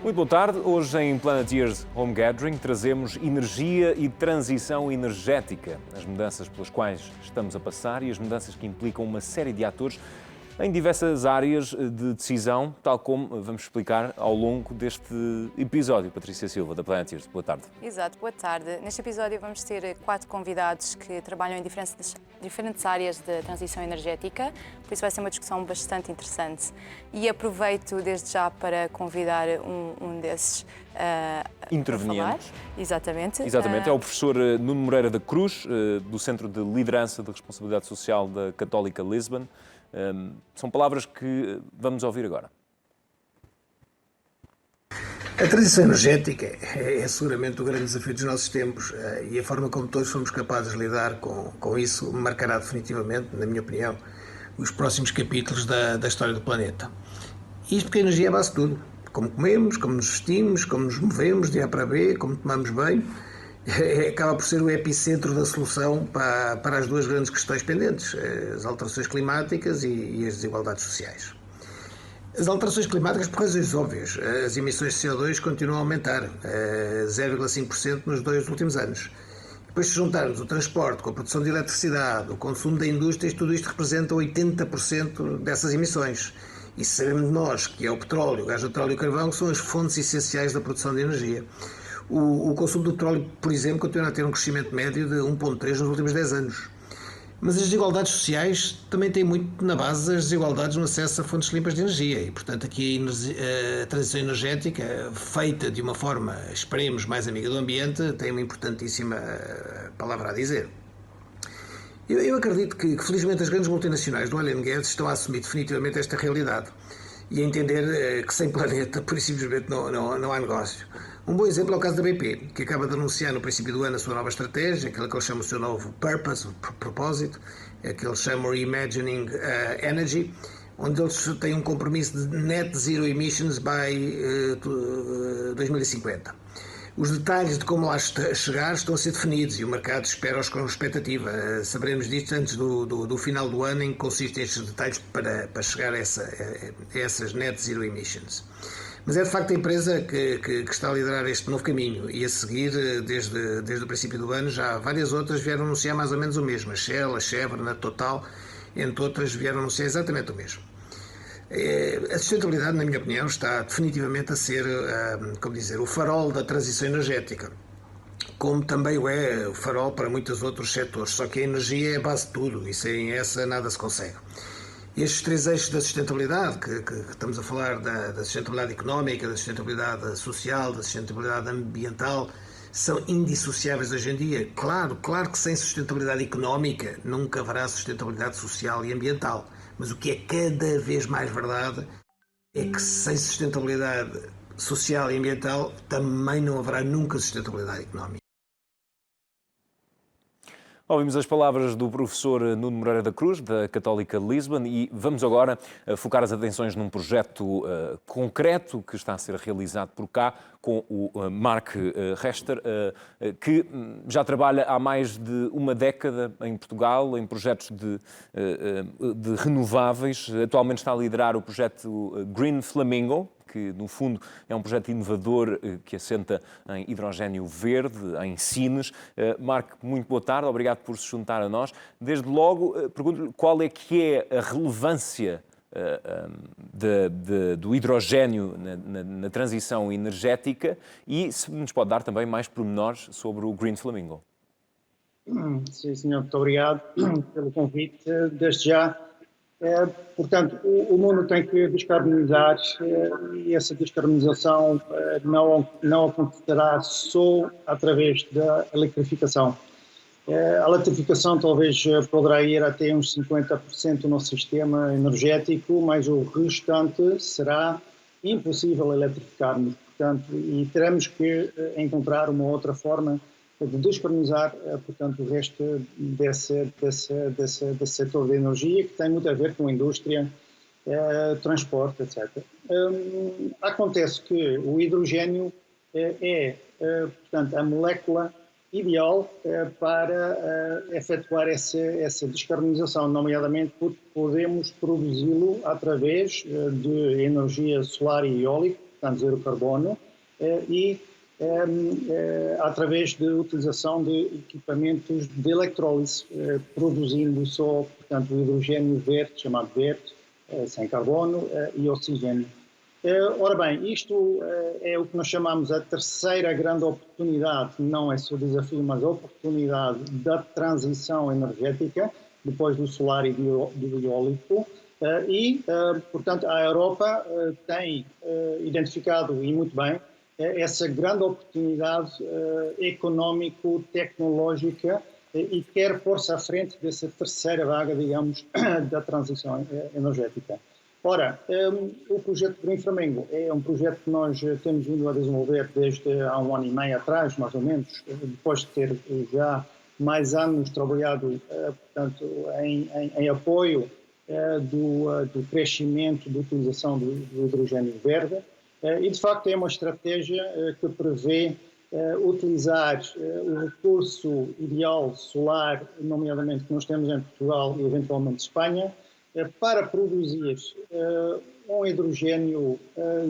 Muito boa tarde. Hoje em Planeteers Home Gathering trazemos energia e transição energética, as mudanças pelas quais estamos a passar e as mudanças que implicam uma série de atores em diversas áreas de decisão, tal como vamos explicar ao longo deste episódio. Patrícia Silva, da Planeteers, boa tarde. Exato, boa tarde. Neste episódio vamos ter 4 convidados que trabalham em diferentes áreas da transição energética, por isso vai ser uma discussão bastante interessante. E aproveito desde já para convidar um desses intervenientes. Exatamente. Exatamente, é o professor Nuno Moreira da Cruz, do Centro de Liderança de Responsabilidade Social da Católica Lisbon. São palavras que vamos ouvir agora. A transição energética é seguramente o grande desafio dos nossos tempos e a forma como todos fomos capazes de lidar com isso marcará definitivamente, na minha opinião, os próximos capítulos da história do planeta. Isto porque a energia é a base de tudo. Como comemos, como nos vestimos, como nos movemos de A para B, como tomamos banho, acaba por ser o epicentro da solução para as duas grandes questões pendentes, as alterações climáticas e as desigualdades sociais. As alterações climáticas por razões óbvias. As emissões de CO2 continuam a aumentar, 0,5% nos 2 últimos anos. Depois, se juntarmos o transporte com a produção de eletricidade, o consumo da indústria, tudo isto representa 80% dessas emissões. E sabemos nós que é o petróleo, o gás natural e o carvão que são as fontes essenciais da produção de energia. O consumo do petróleo, por exemplo, continua a ter um crescimento médio de 1,3 nos últimos 10 anos. Mas as desigualdades sociais também têm muito na base as desigualdades no acesso a fontes limpas de energia e, portanto, aqui a transição energética, feita de uma forma, esperemos, mais amiga do ambiente, tem uma importantíssima palavra a dizer. Eu acredito que, felizmente, as grandes multinacionais do oil and gas estão a assumir definitivamente esta realidade e a entender que sem planeta, por simplesmente, não há negócio. Um bom exemplo é o caso da BP, que acaba de anunciar no princípio do ano a sua nova estratégia, aquela que eles chamam o seu novo purpose, o propósito, que eles chamam Reimagining Energy, onde eles têm um compromisso de net zero emissions by 2050. Os detalhes de como lá chegar estão a ser definidos e o mercado espera-os com expectativa. Saberemos disto antes do final do ano, em que consistem estes detalhes para chegar a essas net zero emissions. Mas é de facto a empresa que está a liderar este novo caminho e a seguir, desde o princípio do ano, já várias outras vieram anunciar mais ou menos o mesmo. A Shell, a Chevron, a Total, entre outras, vieram anunciar exatamente o mesmo. A sustentabilidade, na minha opinião, está definitivamente a ser, o farol da transição energética, como também o é o farol para muitos outros setores, só que a energia é a base de tudo e sem essa nada se consegue. Estes 3 eixos da sustentabilidade, que estamos a falar da sustentabilidade económica, da sustentabilidade social, da sustentabilidade ambiental, são indissociáveis hoje em dia. Claro que sem sustentabilidade económica nunca haverá sustentabilidade social e ambiental, mas o que é cada vez mais verdade é que sem sustentabilidade social e ambiental também não haverá nunca sustentabilidade económica. Ouvimos as palavras do professor Nuno Moreira da Cruz, da Católica Lisbon, e vamos agora focar as atenções num projeto concreto que está a ser realizado por cá com o Mark Rester, que já trabalha há mais de uma década em Portugal em projetos de renováveis. Atualmente está a liderar o projeto Green Flamingo, que, no fundo, é um projeto inovador que assenta em hidrogénio verde, em Sines. Marco, muito boa tarde, obrigado por se juntar a nós. Desde logo, pergunto-lhe qual é que é a relevância do hidrogénio na transição energética e se nos pode dar também mais pormenores sobre o Green Flamingo. Sim, senhor, muito obrigado pelo convite. Desde já, portanto, o mundo tem que descarbonizar e essa descarbonização não acontecerá só através da eletrificação. A eletrificação talvez poderá ir até uns 50% do nosso sistema energético, mas o restante será impossível eletrificarmos. Portanto, e teremos que encontrar uma outra forma de descarbonizar, portanto, o resto desse setor de energia, que tem muito a ver com a indústria, transporte, etc. Acontece que o hidrogênio portanto, a molécula ideal para efetuar essa descarbonização, nomeadamente porque podemos produzi-lo através de energia solar e eólica, portanto zero carbono, e através de utilização de equipamentos de eletrólise, produzindo só, portanto, o hidrogênio verde, chamado verde, sem carbono, e oxigênio. Ora bem, isto é o que nós chamamos a terceira grande oportunidade, não é só desafio, mas oportunidade da transição energética, depois do solar e do eólico. Portanto, a Europa tem identificado, e muito bem, essa grande oportunidade económico-tecnológica e quer pôr-se à frente dessa terceira vaga, digamos, da transição energética. Ora, o projeto Green Flamengo é um projeto que nós temos vindo a desenvolver desde há 1 ano e meio atrás, mais ou menos, depois de ter já mais anos trabalhado, portanto, em apoio do crescimento, da utilização do hidrogênio verde. E, de facto, é uma estratégia que prevê utilizar o recurso ideal solar, nomeadamente que nós temos em Portugal e, eventualmente, Espanha, para produzir um hidrogênio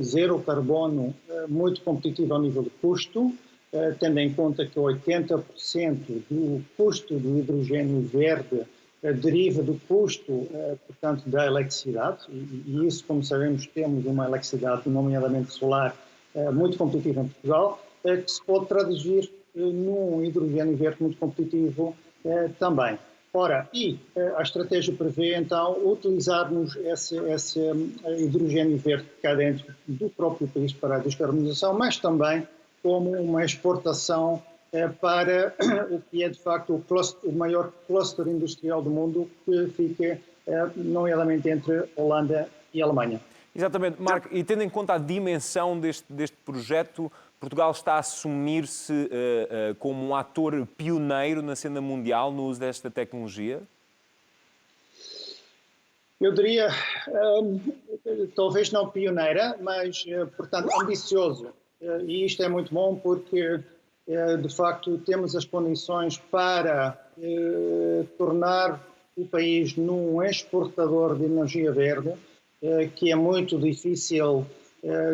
zero carbono muito competitivo ao nível de custo, tendo em conta que 80% do custo do hidrogênio verde deriva do custo, portanto, da eletricidade, e isso, como sabemos, temos uma eletricidade, nomeadamente solar, muito competitiva em Portugal, que se pode traduzir num hidrogênio verde muito competitivo também. Ora, a estratégia prevê, então, utilizarmos esse hidrogênio verde cá dentro do próprio país para a descarbonização, mas também como uma exportação para o que é, de facto, o maior cluster industrial do mundo, que fica, nomeadamente, entre Holanda e Alemanha. Exatamente, Marco, e tendo em conta a dimensão deste projeto, Portugal está a assumir-se como um ator pioneiro na cena mundial no uso desta tecnologia? Eu diria, talvez não pioneira, mas, portanto, ambicioso. E isto é muito bom porque, de facto, temos as condições para tornar o país num exportador de energia verde, que é muito difícil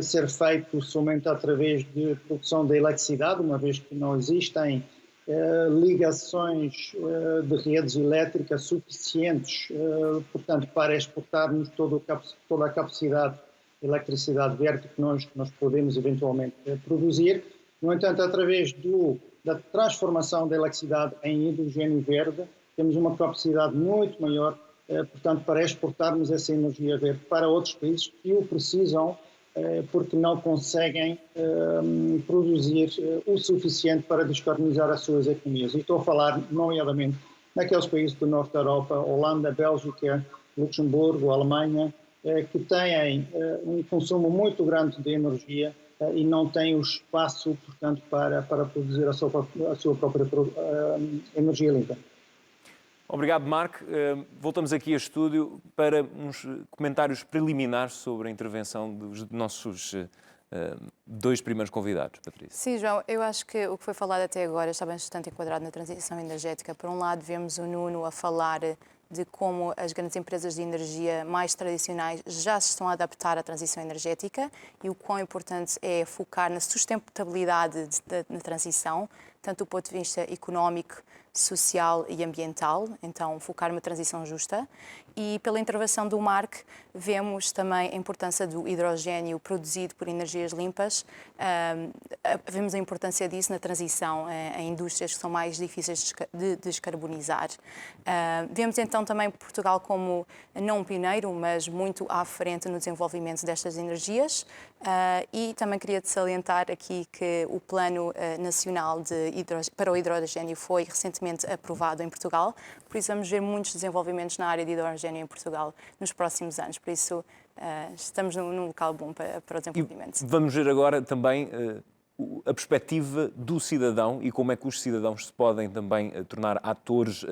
ser feito somente através de produção de eletricidade, uma vez que não existem ligações de redes elétricas suficientes, portanto, para exportarmos toda a capacidade de eletricidade verde que nós podemos eventualmente produzir. No entanto, através da transformação da eletricidade em hidrogênio verde, temos uma capacidade muito maior, portanto, para exportarmos essa energia verde para outros países que o precisam, porque não conseguem produzir o suficiente para descarbonizar as suas economias. E estou a falar, nomeadamente, naqueles países do norte da Europa, Holanda, Bélgica, Luxemburgo, Alemanha, que têm um consumo muito grande de energia e não têm o espaço, portanto, para produzir a sua própria energia limpa. Obrigado, Marco. Voltamos aqui a estúdio para uns comentários preliminares sobre a intervenção dos nossos dois primeiros convidados, Patrícia. Sim, João, eu acho que o que foi falado até agora está bastante enquadrado na transição energética. Por um lado, vemos o Nuno a falar de como as grandes empresas de energia mais tradicionais já se estão a adaptar à transição energética e o quão importante é focar na sustentabilidade na transição, tanto do ponto de vista económico, social e ambiental, então focar numa transição justa. E pela intervenção do Marco, vemos também a importância do hidrogênio produzido por energias limpas. Vemos a importância disso na transição em indústrias que são mais difíceis de descarbonizar. Vemos então também Portugal como não um pioneiro, mas muito à frente no desenvolvimento destas energias. E também queria salientar aqui que o Plano Nacional para o Hidrogênio foi recentemente aprovado em Portugal, por isso vamos ver muitos desenvolvimentos na área de hidrogênio em Portugal nos próximos anos, por isso estamos num local bom para o desenvolvimento. E vamos ver agora também a perspectiva do cidadão e como é que os cidadãos se podem também tornar atores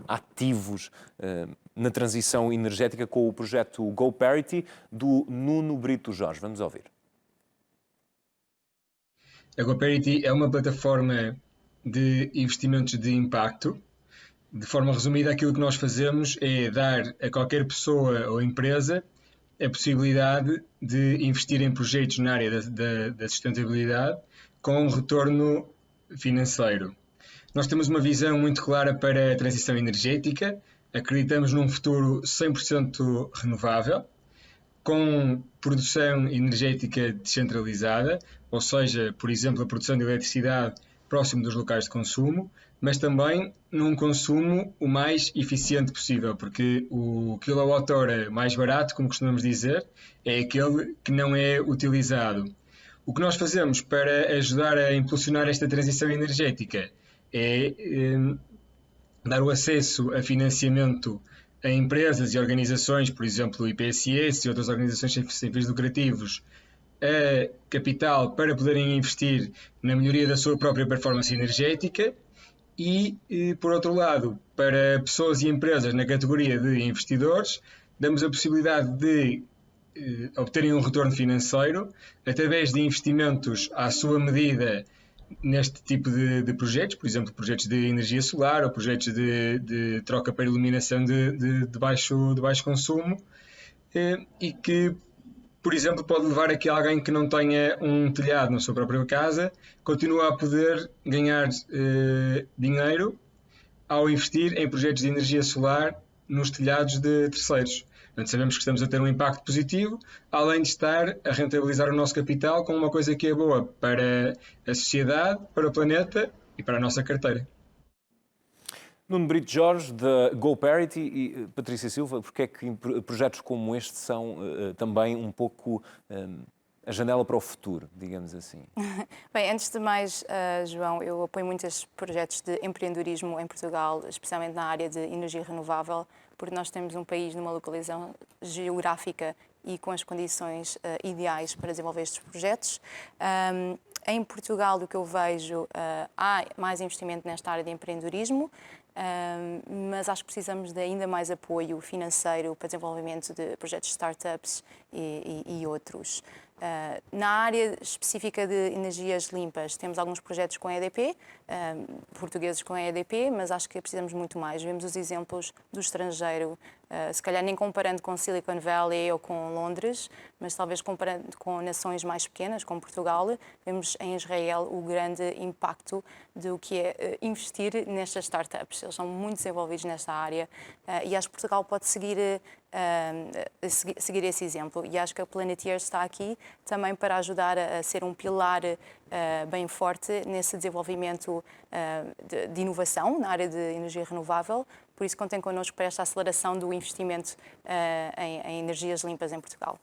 ativos na transição energética com o projeto GoParity do Nuno Brito Jorge. Vamos ouvir. A GoParity é uma plataforma de investimentos de impacto. De forma resumida, aquilo que nós fazemos é dar a qualquer pessoa ou empresa a possibilidade de investir em projetos na área da sustentabilidade com um retorno financeiro. Nós temos uma visão muito clara para a transição energética, acreditamos num futuro 100% renovável, com produção energética descentralizada, ou seja, por exemplo, a produção de eletricidade próximo dos locais de consumo, mas também num consumo o mais eficiente possível, porque o quilowatt-hora mais barato, como costumamos dizer, é aquele que não é utilizado. O que nós fazemos para ajudar a impulsionar esta transição energética é dar o acesso a financiamento a empresas e organizações, por exemplo, o IPSS e outras organizações sem fins lucrativos, a capital para poderem investir na melhoria da sua própria performance energética e, por outro lado, para pessoas e empresas na categoria de investidores, damos a possibilidade de obterem um retorno financeiro através de investimentos à sua medida neste tipo de projetos, por exemplo, projetos de energia solar ou projetos de troca para iluminação de baixo consumo, e que, por exemplo, pode levar a que alguém que não tenha um telhado na sua própria casa continue a poder ganhar dinheiro ao investir em projetos de energia solar nos telhados de terceiros. Portanto, sabemos que estamos a ter um impacto positivo, além de estar a rentabilizar o nosso capital com uma coisa que é boa para a sociedade, para o planeta e para a nossa carteira. Nuno Brito Jorge, da GoParity, e Patrícia Silva, porque é que projetos como este são também um pouco a janela para o futuro, digamos assim? Bem, antes de mais, João, eu apoio muitos projetos de empreendedorismo em Portugal, especialmente na área de energia renovável, porque nós temos um país numa localização geográfica e com as condições ideais para desenvolver estes projetos. Em Portugal, o que eu vejo, há mais investimento nesta área de empreendedorismo, mas acho que precisamos de ainda mais apoio financeiro para desenvolvimento de projetos de startups e outros. Na área específica de energias limpas, temos alguns projetos com a EDP, portugueses com a EDP, mas acho que precisamos muito mais. Vemos os exemplos do estrangeiro, se calhar nem comparando com Silicon Valley ou com Londres, mas talvez comparando com nações mais pequenas, como Portugal, vemos em Israel o grande impacto do que é investir nestas startups. Eles são muito desenvolvidos nesta área e acho que Portugal pode seguir esse exemplo. E acho que a Planeteer está aqui também para ajudar a ser um pilar bem forte nesse desenvolvimento de inovação na área de energia renovável. Por isso, contem connosco para esta aceleração do investimento em energias limpas em Portugal.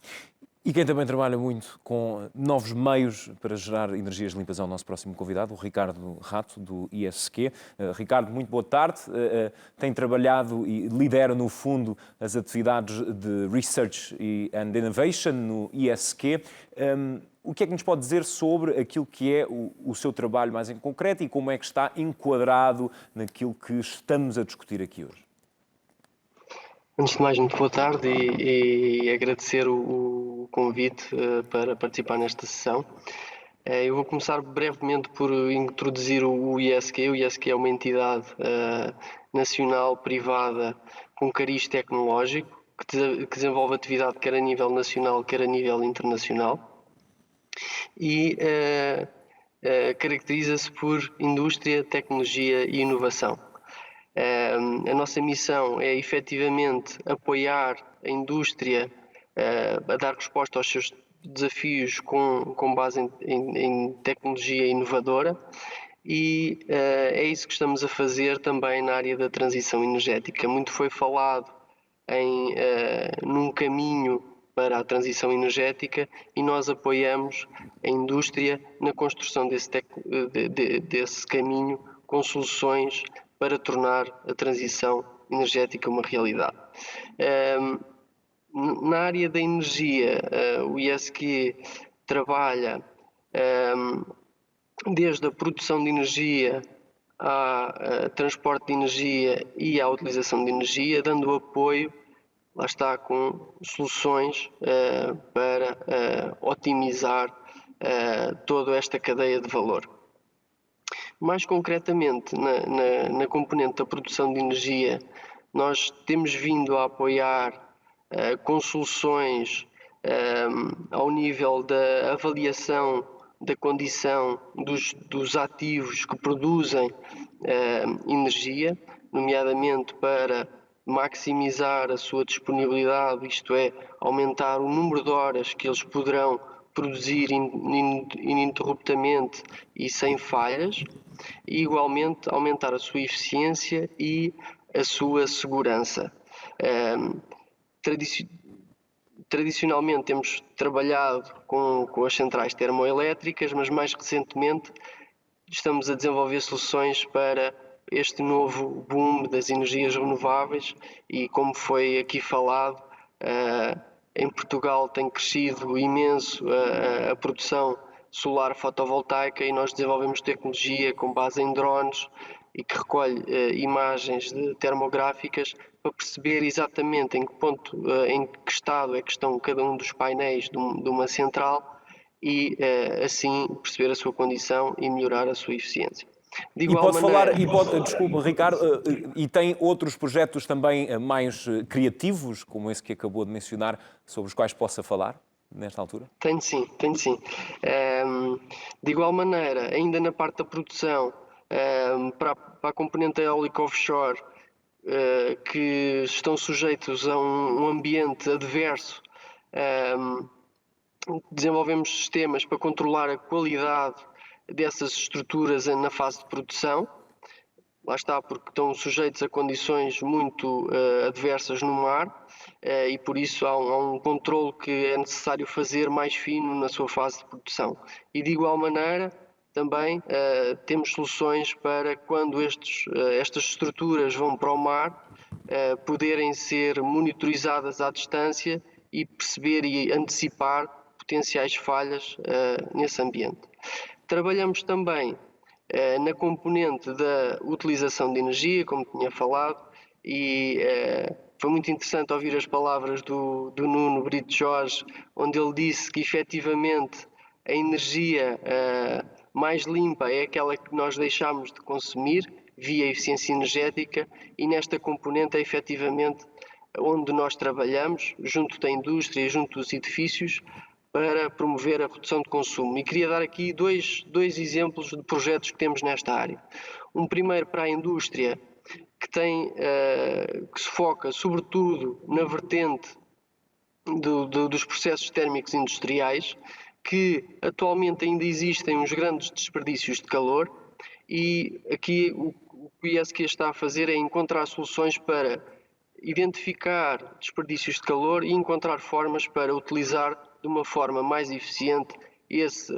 E quem também trabalha muito com novos meios para gerar energias limpas é o nosso próximo convidado, o Ricardo Rato, do ISQ. Ricardo, muito boa tarde. Tem trabalhado e lidera, no fundo, as atividades de Research and Innovation no ISQ. O que é que nos pode dizer sobre aquilo que é o seu trabalho mais em concreto e como é que está enquadrado naquilo que estamos a discutir aqui hoje? Antes de mais, muito boa tarde e agradecer o convite para participar nesta sessão. Eu vou começar brevemente por introduzir o ISQ. O ISQ é uma entidade nacional privada com cariz tecnológico que desenvolve atividade quer a nível nacional, quer a nível internacional e caracteriza-se por indústria, tecnologia e inovação. A nossa missão é efetivamente apoiar a indústria a dar resposta aos seus desafios com base em tecnologia inovadora e é isso que estamos a fazer também na área da transição energética. Muito foi falado num caminho para a transição energética e nós apoiamos a indústria na construção desse caminho com soluções para tornar a transição energética uma realidade. Na área da energia, o ISQ trabalha desde a produção de energia a transporte de energia e à utilização de energia, dando apoio, lá está, com soluções para otimizar toda esta cadeia de valor. Mais concretamente, na componente da produção de energia, nós temos vindo a apoiar com soluções ao nível da avaliação da condição dos ativos que produzem energia, nomeadamente para maximizar a sua disponibilidade, isto é, aumentar o número de horas que eles poderão produzir ininterruptamente e sem falhas, e igualmente aumentar a sua eficiência e a sua segurança. Tradicionalmente temos trabalhado com as centrais termoelétricas, mas mais recentemente estamos a desenvolver soluções para este novo boom das energias renováveis e, como foi aqui falado, em Portugal tem crescido imenso a produção solar fotovoltaica e nós desenvolvemos tecnologia com base em drones e que recolhe imagens termográficas para perceber exatamente em que ponto, em que estado é que estão cada um dos painéis de uma central e assim perceber a sua condição e melhorar a sua eficiência. E pode falar, desculpa, Ricardo, e tem outros projetos também mais criativos, como esse que acabou de mencionar, sobre os quais possa falar nesta altura? Tenho sim. De igual maneira, ainda na parte da produção, para a componente eólica offshore, que estão sujeitos a um ambiente adverso, desenvolvemos sistemas para controlar a qualidade dessas estruturas na fase de produção. Lá está, porque estão sujeitos a condições muito adversas no mar e por isso há um controle que é necessário fazer mais fino na sua fase de produção. E de igual maneira, também temos soluções para quando estas estruturas vão para o mar, poderem ser monitorizadas à distância e perceber e antecipar potenciais falhas nesse ambiente. Trabalhamos também na componente da utilização de energia, como tinha falado, e foi muito interessante ouvir as palavras do Nuno Brito Jorge, onde ele disse que efetivamente a energia mais limpa é aquela que nós deixamos de consumir via eficiência energética, e nesta componente é efetivamente onde nós trabalhamos, junto da indústria e junto dos edifícios, para promover a redução de consumo. E queria dar aqui dois exemplos de projetos que temos nesta área. Um primeiro para a indústria, que se foca sobretudo na vertente dos processos térmicos industriais, que atualmente ainda existem uns grandes desperdícios de calor, e aqui o que o ISQ está a fazer é encontrar soluções para identificar desperdícios de calor e encontrar formas para utilizar de uma forma mais eficiente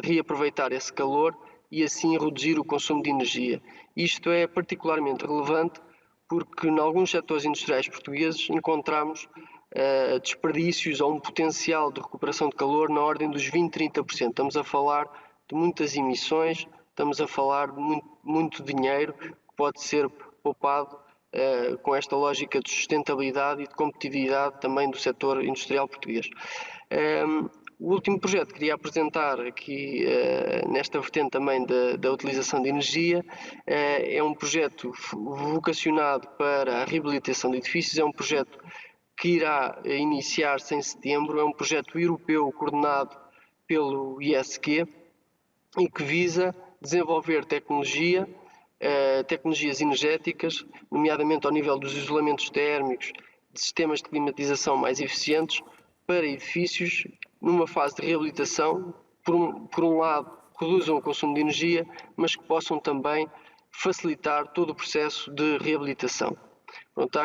reaproveitar esse calor e assim reduzir o consumo de energia. Isto é particularmente relevante porque em alguns setores industriais portugueses encontramos desperdícios ou um potencial de recuperação de calor na ordem dos 20-30%. Estamos a falar de muitas emissões, estamos a falar de muito dinheiro que pode ser poupado com esta lógica de sustentabilidade e de competitividade também do setor industrial português. O último projeto que queria apresentar aqui nesta vertente também da utilização de energia é um projeto vocacionado para a reabilitação de edifícios, é um projeto que irá iniciar-se em setembro, é um projeto europeu coordenado pelo ISQ e que visa desenvolver tecnologias energéticas, nomeadamente ao nível dos isolamentos térmicos, de sistemas de climatização mais eficientes para edifícios, numa fase de reabilitação, por um lado, reduzam o consumo de energia, mas que possam também facilitar todo o processo de reabilitação. Pronto,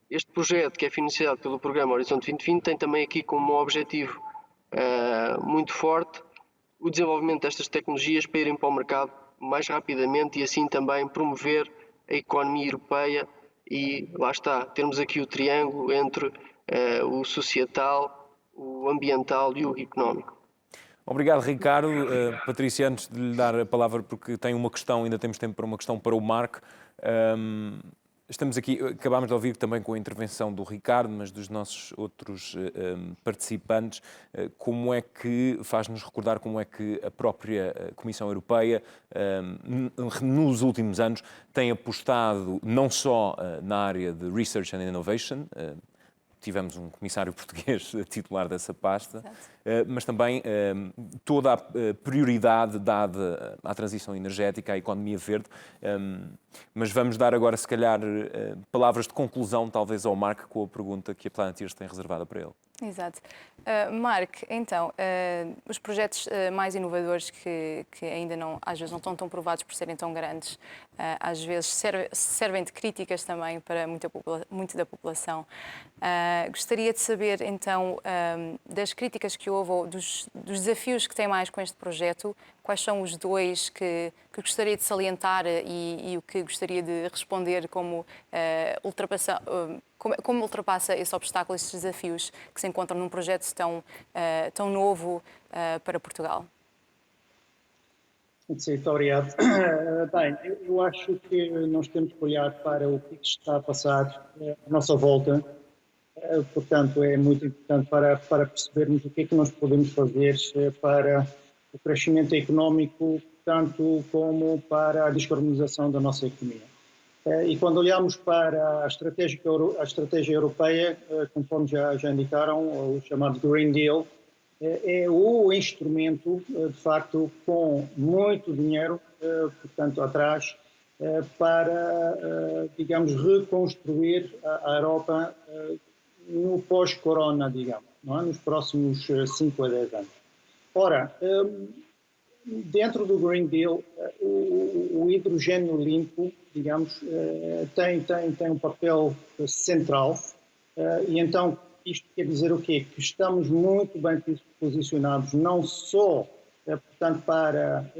este projeto, que é financiado pelo Programa Horizonte 2020, tem também aqui como objetivo muito forte o desenvolvimento destas tecnologias para irem para o mercado mais rapidamente e assim também promover a economia europeia e, lá está, termos aqui o triângulo entre o societal, o ambiental e o económico. Obrigado, Ricardo. Patrícia, antes de lhe dar a palavra, porque tem uma questão, ainda temos tempo para uma questão para o Marco. Estamos aqui, acabámos de ouvir também com a intervenção do Ricardo, mas dos nossos outros participantes, como é que, faz-nos recordar como é que a própria Comissão Europeia, nos últimos anos, tem apostado não só na área de Research and Innovation, tivemos um comissário português titular dessa pasta, mas também toda a prioridade dada à transição energética, à economia verde. Mas vamos dar agora, se calhar, palavras de conclusão, talvez, ao Mark, com a pergunta que a Planeteers tem reservada para ele. Exato. Mark, então, os projetos mais inovadores que ainda não, às vezes não estão tão provados por serem tão grandes, às vezes servem de críticas também para muita da população. Gostaria de saber, então, das críticas que houve, ou dos desafios que tem mais com este projeto, quais são os dois que gostaria de salientar e o que gostaria de responder como como ultrapassa esse obstáculo, esses desafios que se encontram num projeto tão novo para Portugal? Sim, muito obrigado. Bem, eu acho que nós temos que olhar para o que está a passar à nossa volta. Portanto, é muito importante para percebermos o que é que nós podemos fazer para o crescimento económico, tanto como para a descarbonização da nossa economia. E quando olhamos para a estratégia europeia, conforme já indicaram, o chamado Green Deal, é o instrumento, de facto, com muito dinheiro, portanto, atrás, para, digamos, reconstruir a Europa no pós-corona, digamos, não é? Nos próximos 5 a 10 anos. Ora, dentro do Green Deal, o hidrogênio limpo, digamos, tem um papel central, e então isto quer dizer o quê? Que estamos muito bem posicionados, não só, portanto, para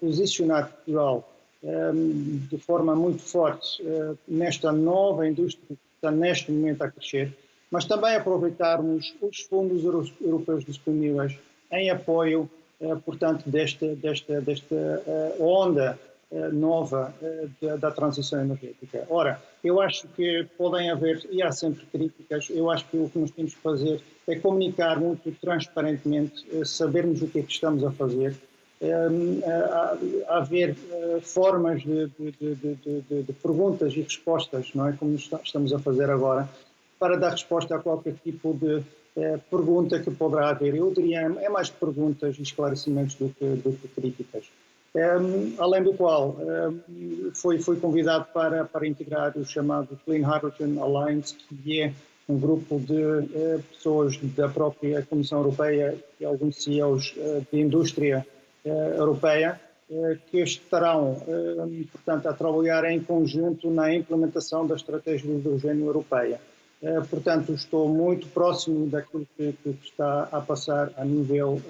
posicionar Portugal de forma muito forte nesta nova indústria que está neste momento a crescer, mas também aproveitarmos os fundos europeus disponíveis em apoio, portanto, desta onda nova da transição energética. Ora, eu acho que podem haver, e há sempre críticas, eu acho que o que nós temos que fazer é comunicar muito transparentemente, sabermos o que é que estamos a fazer, haver formas de perguntas e respostas, não é? Como estamos a fazer agora, para dar resposta a qualquer tipo de pergunta que poderá haver. Eu diria, é mais perguntas e esclarecimentos do que críticas. Além do qual, foi convidado para integrar o chamado Clean Hydrogen Alliance, que é um grupo de pessoas da própria Comissão Europeia e alguns CEOs de indústria europeia, que estarão, portanto, a trabalhar em conjunto na implementação da estratégia do hidrogênio europeia. Portanto, estou muito próximo daquilo que está a passar a nível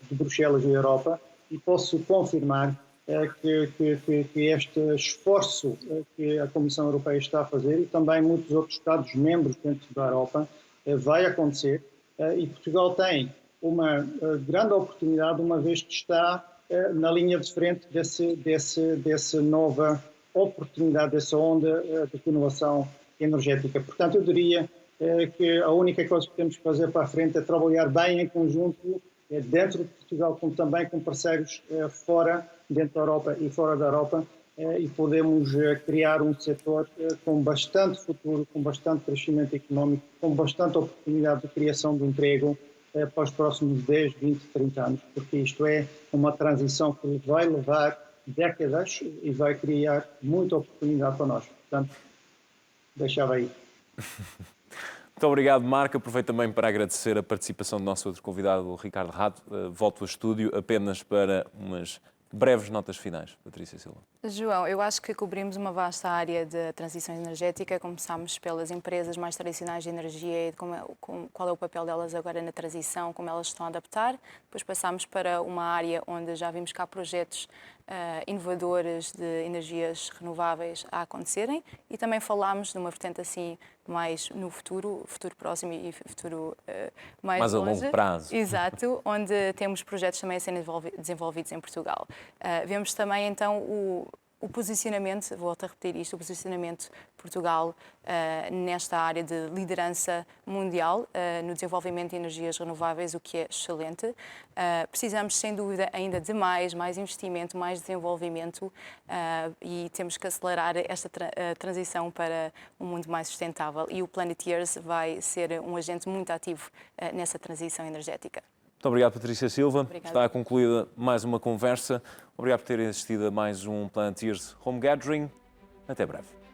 de Bruxelas e Europa, e posso confirmar que este esforço que a Comissão Europeia está a fazer, e também muitos outros Estados-membros dentro da Europa, vai acontecer, e Portugal tem uma grande oportunidade, uma vez que está na linha de frente dessa nova oportunidade, dessa onda de inovação energética. Portanto, eu diria que a única coisa que temos que fazer para a frente é trabalhar bem em conjunto, dentro de Portugal, como também com parceiros fora, dentro da Europa e fora da Europa, e podemos criar um setor com bastante futuro, com bastante crescimento económico, com bastante oportunidade de criação de emprego para os próximos 10, 20, 30 anos, porque isto é uma transição que vai levar décadas e vai criar muita oportunidade para nós. Portanto, deixava aí. Muito obrigado, Marco. Aproveito também para agradecer a participação do nosso outro convidado, o Ricardo Rato. Volto ao estúdio apenas para umas breves notas finais. Patrícia Silva. João, eu acho que cobrimos uma vasta área de transição energética. Começámos pelas empresas mais tradicionais de energia e qual é o papel delas agora na transição, como elas estão a adaptar. Depois passámos para uma área onde já vimos cá projetos inovadores de energias renováveis a acontecerem, e também falámos de uma vertente assim mais no futuro próximo e futuro mais longe. A longo prazo. Exato, onde temos projetos também a serem desenvolvidos em Portugal. Vemos também então o posicionamento, volto a repetir isto, o posicionamento de Portugal nesta área de liderança mundial no desenvolvimento de energias renováveis, o que é excelente. Precisamos, sem dúvida, ainda de mais investimento, mais desenvolvimento e temos que acelerar esta transição para um mundo mais sustentável e o Planeteers vai ser um agente muito ativo nessa transição energética. Muito obrigado, Patrícia Silva. Obrigada. Está concluída mais uma conversa. Obrigado por terem assistido a mais um Planeteers Home Gathering. Até breve.